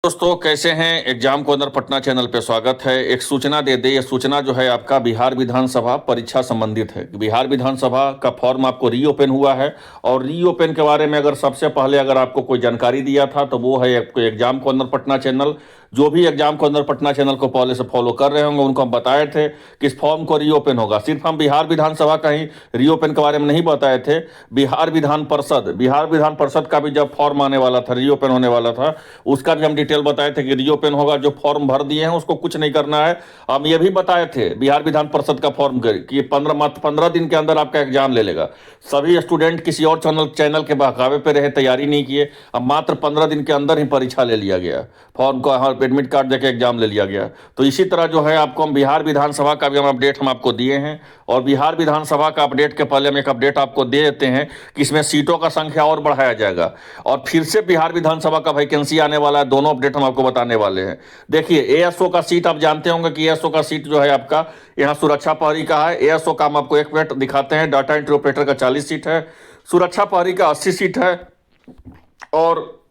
दोस्तों कैसे हैं। एग्जाम कॉर्नर पटना चैनल पे स्वागत है। एक सूचना दे दे, ये सूचना जो है आपका बिहार विधानसभा परीक्षा संबंधित है। बिहार विधानसभा का फॉर्म आपको रीओपन हुआ है और रीओपन के बारे में अगर सबसे पहले अगर आपको कोई जानकारी दिया था तो वो है आपको एग्जाम कॉर्नर पटना चैनल। जो भी एग्जाम कॉर्नर पटना चैनल को पहले से फॉलो कर रहे होंगे उनको हम बताए थे कि इस फॉर्म को रीओपन होगा। सिर्फ हम बिहार विधानसभा का ही रीओपन के बारे में नहीं बताए थे, बिहार विधान परिषद का भी जब फॉर्म आने वाला था, रीओपन होने वाला था, उसका भी हम डिटेल बताए थे कि रीओपन होगा। जो फॉर्म भर दिए हैं उसको कुछ नहीं करना है। हम ये भी बताए थे बिहार विधान परिषद का फॉर्म कि 15 दिन के अंदर आपका एग्जाम ले लेगा। सभी स्टूडेंट किसी और चैनल के बहकावे पे रहे, तैयारी नहीं किए, अब मात्र 15 दिन के अंदर ही परीक्षा ले लिया गया, फॉर्म को एडमिट कार्ड देके एग्जाम ले लिया गया। तो इसी तरह जो है आपको हम बिहार विधानसभा का भी हम अपडेट हम आपको दिए हैं और बिहार विधानसभा का अपडेट के पहले हम एक अपडेट आपको दे देते हैं कि इसमें सीटों का संख्या और बढ़ाया जाएगा और फिर से बिहार विधानसभा का वैकेंसी आने वाला है। दोनों अपडेट हम आपको बताने वाले हैं। देखिए, एएसओ का सीट आप जानते होंगे कि एएसओ का सीट जो है आपका यहाँ सुरक्षा प्रहरी का है। एएसओ का हम आपको एक मिनट दिखाते हैं। डाटा एंट्री ऑपरेटर का 40 सीट है, सुरक्षा प्रहरी का 80 सीट है और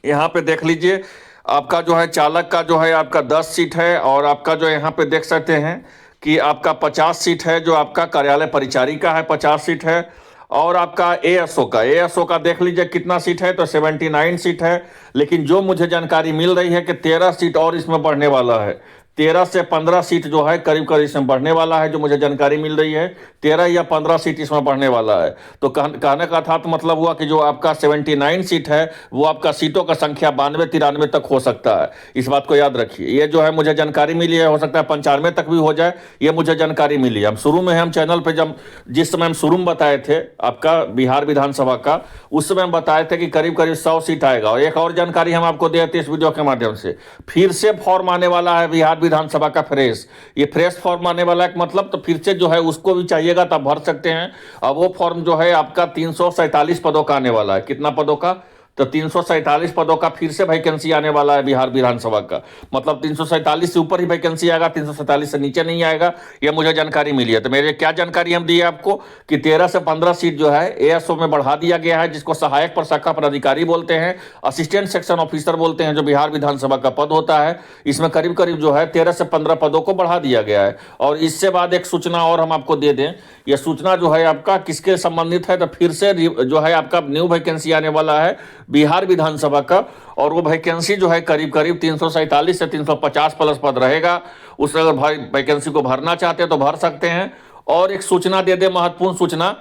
यहाँ पे देख लीजिए आपका जो है चालक का जो है आपका 10 सीट है और आपका जो यहाँ पे देख सकते हैं कि आपका 50 सीट है। जो आपका कार्यालय परिचारी का है 50 सीट है और आपका एएसओ का देख लीजिए कितना सीट है, तो 79 सीट है। लेकिन जो मुझे जानकारी मिल रही है कि 13 सीट और इसमें बढ़ने वाला है, 13 से 15 सीट जो है करीब करीब इसमें बढ़ने वाला है। जो मुझे जानकारी मिल रही है 13 या 15 सीट इसमें बढ़ने वाला है। तो कहने का था तो मतलब हुआ कि जो आपका 79 सीट है वो आपका सीटों का संख्या 92-93 तक हो सकता है। इस बात को याद रखिए। ये जो है मुझे जानकारी मिली है, हो सकता है 95 तक भी हो जाए, ये मुझे जानकारी मिली है। हम शुरू में हम चैनल पर जब जिस समय हम शुरू में बताए थे आपका बिहार विधानसभा का, उस समय हम बताए थे कि करीब करीब 100 सीट आएगा। और एक और जानकारी हम आपको देते इस वीडियो के माध्यम से, फिर से फॉर्म आने वाला है बिहार विधानसभा का फ्रेश। ये फ्रेश फॉर्म आने वाला है मतलब तो फिर से जो है उसको भी चाहिएगा तब भर सकते हैं। अब वो फॉर्म जो है आपका 347 पदों का आने वाला है। कितना पदों का? तो 347 पदों का फिर से वैकेंसी आने वाला है बिहार विधानसभा का। मतलब 347 से ऊपर ही वैकेंसी आएगा, 347 से नीचे नहीं आएगा, यह मुझे जानकारी मिली है। तो मेरे क्या जानकारी हम दी है आपको कि 13 से 15 सीट जो है एएसओ में बढ़ा दिया गया है, जिसको सहायक प्रशाखा पदाधिकारी बोलते हैं, असिस्टेंट सेक्शन ऑफिसर बोलते हैं, जो बिहार विधानसभा का पद होता है। इसमें करीब करीब जो है 13 से 15 पदों को बढ़ा दिया गया है। और इससे बाद एक सूचना और हम आपको दे दें, यह सूचना जो है आपका किसके संबंधित है, तो फिर से जो है आपका न्यू वैकेंसी आने वाला है बिहार विधानसभा का। और वो वैकेंसी जो है करीब करीब 347 से 350 प्लस पद रहेगा। उस अगर भाई वैकेंसी को भरना चाहते हैं तो भर सकते हैं। और एक सूचना दे दे, महत्वपूर्ण सूचना,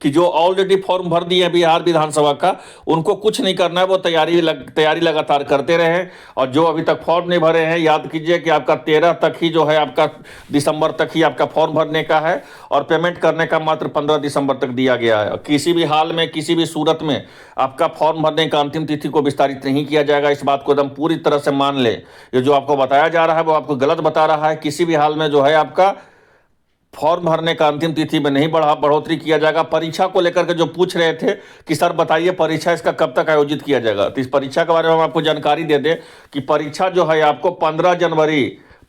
कि जो ऑलरेडी फॉर्म भर दिए हैं बिहार विधानसभा का, उनको कुछ नहीं करना है, वो तैयारी लगातार करते रहें। और जो अभी तक फॉर्म नहीं भरे हैं, याद कीजिए कि आपका 13 तक ही जो है आपका दिसंबर तक ही आपका फॉर्म भरने का है और पेमेंट करने का मात्र 15 दिसंबर तक दिया गया है। किसी भी हाल में, किसी भी सूरत में आपका फॉर्म भरने का अंतिम तिथि को विस्तारित नहीं किया जाएगा। इस बात को एकदम पूरी तरह से मान ले। ये जो आपको बताया जा रहा है वो आपको गलत बता रहा है। किसी भी हाल में जो है आपका फॉर्म भरने का अंतिम तिथि में नहीं बढ़ोतरी किया जाएगा। परीक्षा को लेकर के जो पूछ रहे थे कि सर बताइए परीक्षा इसका कब तक आयोजित किया जाएगा, तो इस परीक्षा के बारे में हम आपको जानकारी दे दें कि परीक्षा जो है आपको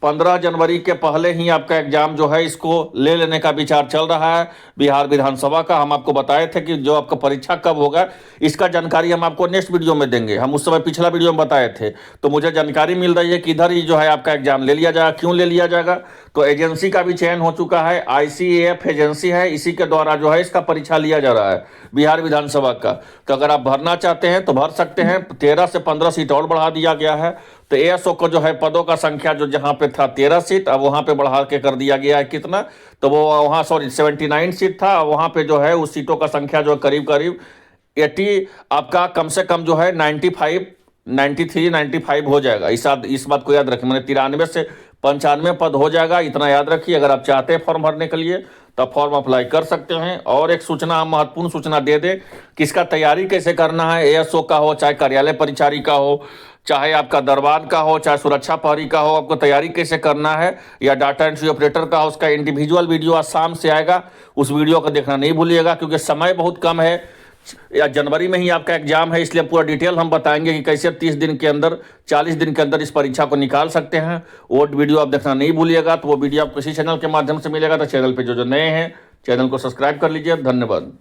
15 जनवरी के पहले ही आपका एग्जाम जो है इसको ले लेने का विचार चल रहा है बिहार विधानसभा का। हम आपको बताए थे कि जो आपका परीक्षा कब होगा इसका जानकारी हम आपको नेक्स्ट वीडियो में देंगे। हम उस समय पिछला वीडियो में बताए थे। तो मुझे जानकारी मिल रही है कि इधर ही जो है आपका एग्जाम ले लिया जाएगा। क्यों ले लिया जाएगा? तो एजेंसी का भी चयन हो चुका है, ICAF एजेंसी है, इसी के द्वारा जो है इसका परीक्षा लिया जा रहा है बिहार विधानसभा का। तो अगर आप भरना चाहते हैं तो भर सकते हैं। 13 से 15 सीट और बढ़ा दिया गया है। तो एएसओ को जो है पदों का संख्या जो जहां पे था 13 सीट, अब वहां पे बढ़ा के कर दिया गया है। कितना? तो वो वहां 79 सीट था, वहां पे जो है उस सीटों का संख्या जो करीब करीब 80 आपका कम से कम जो है 93-95 हो जाएगा। इस बात को याद रखें। मैंने 93 से 95 पद हो जाएगा, इतना याद रखिए। अगर आप चाहते हैं फॉर्म भरने के लिए तब फॉर्म अप्लाई कर सकते हैं। और एक सूचना, हम महत्वपूर्ण सूचना दे दें कि इसका तैयारी कैसे करना है। एएसओ का हो, चाहे कार्यालय परिचारी का हो, चाहे आपका दरबान का हो, चाहे सुरक्षा प्रहरी का हो, आपको तैयारी कैसे करना है, या डाटा एंट्री ऑपरेटर का हो, उसका इंडिविजुअल वीडियो आज शाम से आएगा। उस वीडियो को देखना नहीं भूलिएगा क्योंकि समय बहुत कम है, या जनवरी में ही आपका एग्जाम है, इसलिए पूरा डिटेल हम बताएंगे कि कैसे 30 दिन के अंदर, 40 दिन के अंदर इस परीक्षा को निकाल सकते हैं। वो वीडियो आप देखना नहीं भूलिएगा। तो वो वीडियो आपको किसी चैनल के माध्यम से मिलेगा। तो चैनल पे जो नए हैं चैनल को सब्सक्राइब कर लीजिए। धन्यवाद।